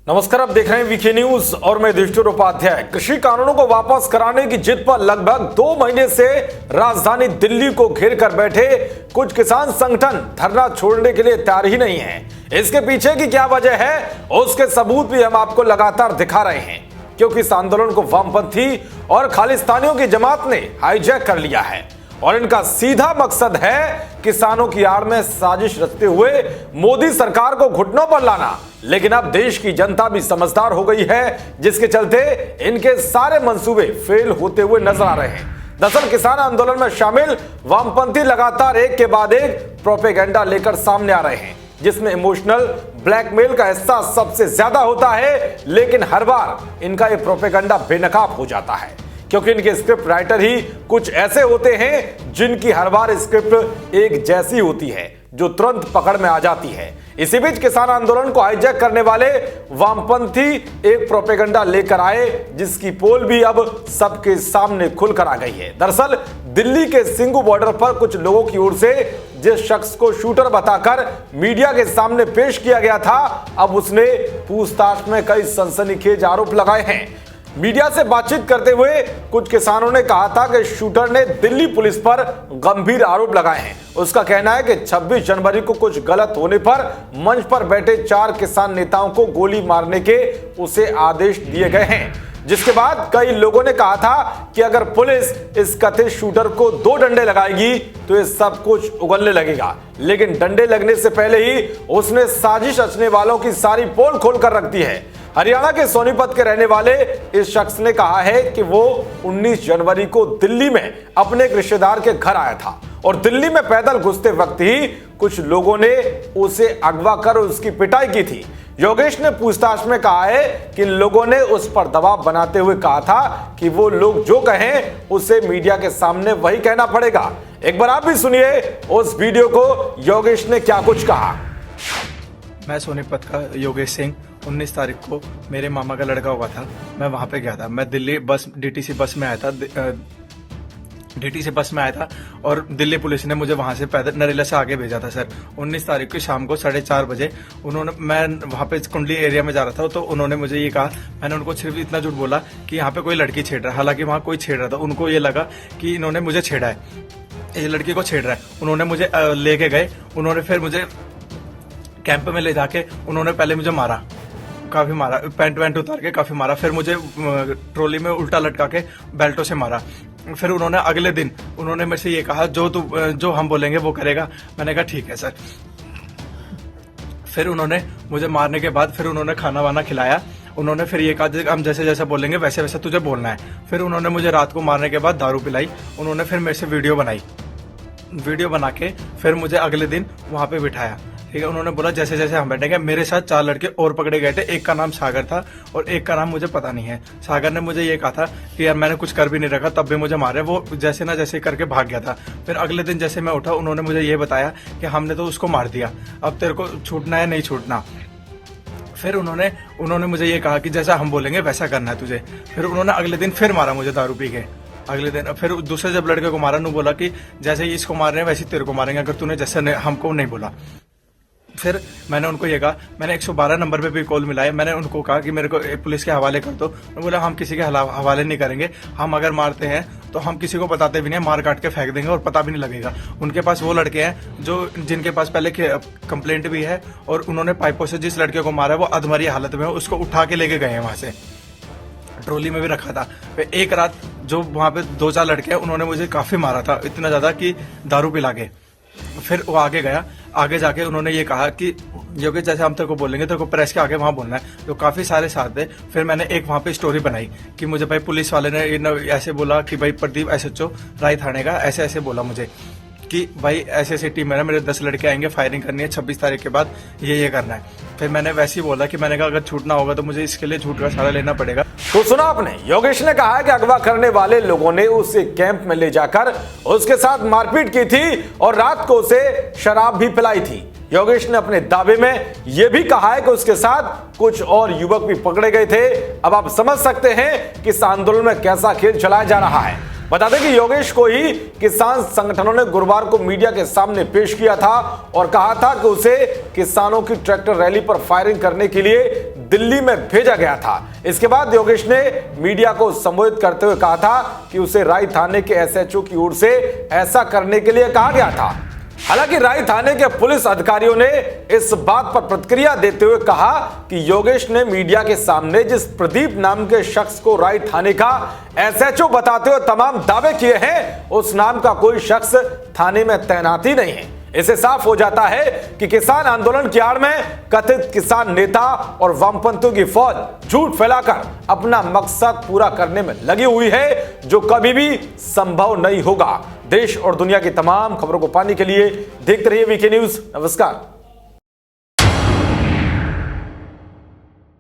नमस्कार, आप देख रहे हैं वीके न्यूज और मैं युधिष्ठिर उपाध्याय। कृषि कानूनों को वापस कराने की जिद पर लगभग 2 महीने से राजधानी दिल्ली को घेर कर बैठे कुछ किसान संगठन धरना छोड़ने के लिए तैयार ही नहीं है। इसके पीछे की क्या वजह है, उसके सबूत भी हम आपको लगातार दिखा रहे हैं, क्योंकि इस आंदोलन को वामपंथी और खालिस्तानियों की जमात ने हाईजैक कर लिया है और इनका सीधा मकसद है किसानों की आड़ में साजिश रचते हुए मोदी सरकार को घुटनों पर लाना। लेकिन अब देश की जनता भी समझदार हो गई है, जिसके चलते इनके सारे मंसूबे फेल होते हुए नजर आ रहे हैं। दरअसल किसान आंदोलन में शामिल वामपंथी लगातार एक के बाद एक प्रोपेगेंडा लेकर सामने आ रहे हैं, जिसमें इमोशनल ब्लैकमेल का हिस्सा सबसे ज्यादा होता है। लेकिन हर बार इनका यह प्रोपेगेंडा बेनकाब हो जाता है, क्योंकि इनके स्क्रिप्ट राइटर ही कुछ ऐसे होते हैं जिनकी हर बार स्क्रिप्ट एक जैसी होती है, जो तुरंत पकड़ में आ जाती है। इसी बीच किसान आंदोलन को हाईजैक करने वाले वामपंथी एक प्रोपेगेंडा लेकर आए, जिसकी पोल भी अब सबके सामने खुलकर आ गई है। दरअसल दिल्ली के सिंगू बॉर्डर पर कुछ लोगों की ओर से जिस शख्स को शूटर बताकर मीडिया के सामने पेश किया गया था, अब उसने पूछताछ में कई सनसनीखेज आरोप लगाए हैं। मीडिया से बातचीत करते हुए कुछ किसानों ने कहा था कि शूटर ने दिल्ली पुलिस पर गंभीर आरोप लगाए हैं। उसका कहना है कि 26 जनवरी को कुछ गलत होने पर मंच पर बैठे 4 किसान नेताओं को गोली मारने के उसे आदेश दिए गए हैं, जिसके बाद कई लोगों ने कहा था कि अगर पुलिस इस कथित शूटर को 2 डंडे लगाएगी तो ये सब कुछ उगलने लगेगा। लेकिन डंडे लगने से पहले ही उसने साजिश रचने वालों की सारी पोल खोल कर रख दी है। हरियाणा के सोनीपत के रहने वाले इस शख्स ने कहा है कि वो 19 जनवरी को दिल्ली में अपने एक रिश्तेदार के घर आया था और दिल्ली में पैदल घुसते वक्त ही कुछ लोगों ने उसे अगवा कर उसकी पिटाई की थी। योगेश ने पूछताछ में कहा है कि लोगों ने उस पर दबाव बनाते हुए कहा था कि वो लोग जो कहें उसे मीडिया के सामने वही कहना पड़ेगा। एक बार आप भी सुनिए उस वीडियो को, योगेश ने क्या कुछ कहा। मैं सोनीपत का योगेश सिंह। 19 तारीख को मेरे मामा का लड़का हुआ था, मैं वहां पे गया था। मैं दिल्ली डीटीसी बस में आया था और दिल्ली पुलिस ने मुझे वहां से पैदल नरेला से आगे भेजा था सर। 19 तारीख की शाम को 4:30 बजे मैं वहां पे कुंडली एरिया में जा रहा था, तो उन्होंने मुझे ये कहा, मैंने उनको सिर्फ इतना झूठ बोला कि यहाँ पे कोई लड़की छेड़ रहा है। हालांकि वहां कोई छेड़ रहा था, उनको ये लगा कि इन्होंने मुझे छेड़ा है, ये लड़की को छेड़ रहा है। उन्होंने मुझे लेके गए, उन्होंने फिर मुझे कैंप में ले जाके उन्होंने पहले मुझे मारा, काफी मारा, पैंट वैंट उतार के काफी मारा। फिर मुझे ट्रॉली में उल्टा लटका के बेल्टों से मारा। फिर उन्होंने अगले दिन उन्होंने मेरे से ये कहा, जो हम बोलेंगे वो करेगा। मैंने कहा ठीक है सर। फिर उन्होंने मुझे मारने के बाद फिर उन्होंने खाना वाना खिलाया। उन्होंने फिर ये कहा, हम जैसे जैसे बोलेंगे वैसे वैसे तुझे बोलना है। फिर उन्होंने मुझे रात को मारने के बाद दारू पिलाई। उन्होंने फिर मेरे से वीडियो बना के फिर मुझे अगले दिन वहां पे बिठाया। ठीक है, उन्होंने बोला जैसे जैसे हम बैठेंगे। मेरे साथ 4 लड़के और पकड़े गए थे, एक का नाम सागर था और एक का नाम मुझे पता नहीं है। सागर ने मुझे ये कहा था कि यार मैंने कुछ कर भी नहीं रखा, तब भी मुझे मारे। वो जैसे ना जैसे करके भाग गया था। फिर अगले दिन जैसे मैं उठा, उन्होंने मुझे ये बताया कि हमने तो उसको मार दिया, अब तेरे को छूटना है नहीं छूटना। फिर उन्होंने मुझे ये कहा कि जैसा हम बोलेंगे वैसा करना है तुझे। फिर उन्होंने अगले दिन फिर मारा मुझे दारू पी के। अगले दिन फिर दूसरे जब लड़के को मारा, बोला कि जैसे ही इसको मार रहे हैं वैसे तेरे को मारेंगे अगर तूने जैसे हमको नहीं बोला। फिर मैंने उनको ये कहा, मैंने 112 नंबर पे भी कॉल मिलाया। मैंने उनको कहा कि मेरे को पुलिस के हवाले कर दो। उन्होंने बोला हम किसी के हवाले नहीं करेंगे, हम अगर मारते हैं तो हम किसी को बताते भी नहीं, मार काट के फेंक देंगे और पता भी नहीं लगेगा। उनके पास वो लड़के हैं जिनके पास पहले कंप्लेंट भी है और उन्होंने पाइपों से जिस लड़के को मारा वो अधमरी हालत में, उसको उठा के लेके गए हैं वहां से, ट्रॉली में भी रखा था। फिर एक रात जो वहां पे 2-4 लड़के हैं, उन्होंने मुझे काफी मारा था, इतना ज्यादा कि दारू पिला के। फिर वो आगे गया, आगे जाके उन्होंने ये कहा कि जो कि जैसे हम तेरे को बोलेंगे तेरे को प्रेस के आगे वहां बोलना है। तो काफी सारे साथ थे। फिर मैंने एक वहां पे स्टोरी बनाई कि मुझे भाई पुलिस वाले ने ऐसे बोला कि भाई प्रदीप SHO राय थाने का ऐसे बोला मुझे कि भाई ऐसे टीम है ना, मेरे 10 लड़के आएंगे, फायरिंग करनी है 26 तारीख के बाद, ये करना है। फिर मैंने वैसे ही बोला कि मैंने कहा अगर छूटना होगा तो मुझे इसके लिए झूठ का सहारा लेना पड़ेगा। तो सुना आपने, योगेश ने कहा कि अगवा करने वाले लोगों ने उसे कैंप में ले जाकर उसके साथ मारपीट की थी और रात को उसे शराब भी पिलाई थी। योगेश ने अपने दावे में यह भी कहा है कि उसके साथ कुछ और युवक भी पकड़े गए थे। अब आप समझ सकते हैं कि इस आंदोलन में कैसा खेल चलाया जा रहा है। बता दें कि योगेश को ही किसान संगठनों ने गुरुवार को मीडिया के सामने पेश किया था और कहा था कि उसे किसानों की ट्रैक्टर रैली पर फायरिंग करने के लिए दिल्ली में भेजा गया था। इसके बाद योगेश ने मीडिया को संबोधित करते हुए कहा था कि उसे राय थाने के एसएचओ की ओर से ऐसा करने के लिए कहा गया था। हालांकि राय थाने के पुलिस अधिकारियों ने इस बात पर प्रतिक्रिया देते हुए कहा कि योगेश ने मीडिया के सामने जिस प्रदीप नाम के शख्स को राय थाने का एसएचओ बताते हुए तमाम दावे किए हैं, उस नाम का कोई शख्स थाने में तैनात ही नहीं है। इससे साफ हो जाता है कि किसान आंदोलन की आड़ में कथित किसान नेता और वामपंथियों की फौज झूठ फैलाकर अपना मकसद पूरा करने में लगी हुई है, जो कभी भी संभव नहीं होगा। देश और दुनिया की तमाम खबरों को पाने के लिए देखते रहिए वीके न्यूज। नमस्कार।